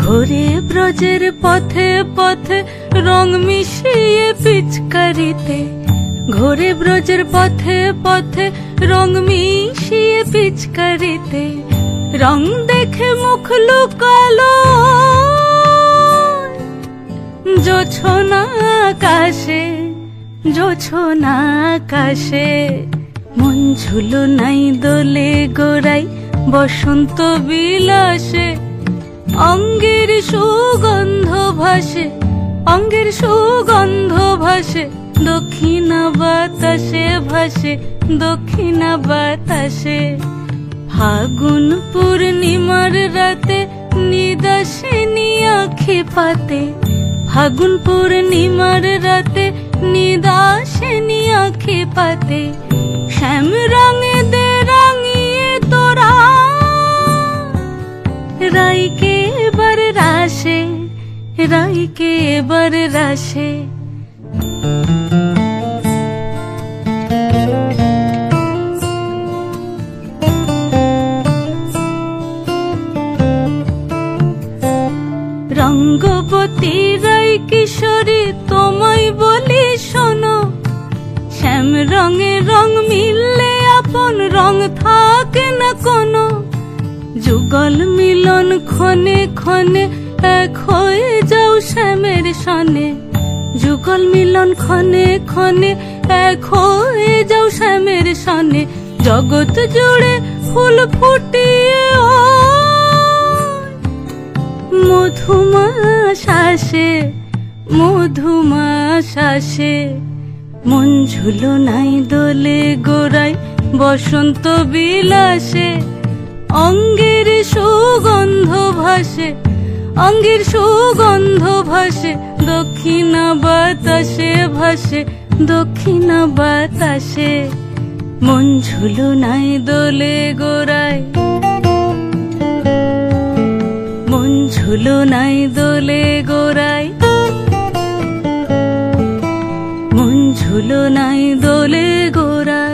ঘোরে ব্রজের পথে পথে রং মিশিয়ে পিচকারিতে, ঘোরে ব্রজের পথে পথে রং মিশিয়ে পিচকারিতে, রং দেখে মুখ লুকালো জোছনা আকাশে, জোছনা আকাশে। মন ঝুলো নাই দোলে গোড়াই বসন্ত বিলাসে, অঙ্গের সুগন্ধ ভাসে, অঙ্গের সুগন্ধ ভাসে, দক্ষিণা বাতাসে ভাসে, দক্ষিণা বাতাসে। ফাগুন পূর্ণিমার রাতে নিদাসিনী আঁখি পাতে, ফাগুন পূর্ণিমার রাতে নিদাসিনী আঁখি পাতে, শ্যাম রঙে দে রাঙিয়ে তোরা রাইকে এবার রাশে, রাইকে এবার রাশে। রঙ্গবতী রাই কিশোরী তোমায় বলি শোনো, শ্যাম রঙে রং মিললে আপন রং থাকে না কোনো, যুগল মিলন ক্ষণে ক্ষণে এক হয়ে যাও শ্যামের সনে, যুগল মিলন ক্ষণে ক্ষণে এক হয়ে যাও শ্যামের সনে। জগৎ জুড়ে ফুল ফুটিয়ে ও মধুমাশাসে, মধুমাশাসে। মন ঝুলো নাই দোলে গোড়াই বসন্ত বিলাসে, অঙ্গের সুগন্ধ ভাসে, অঙ্গের সুগন্ধ ভাসে, দক্ষিণা বাতাসে ভাসে, দক্ষিণা বাতাসে। মন ঝুলো নাই দোলে গোড়াই, মন ঝুলো নাই দোলে গোড়াই, মন ঝুলো নাই দোলে গোড়াই।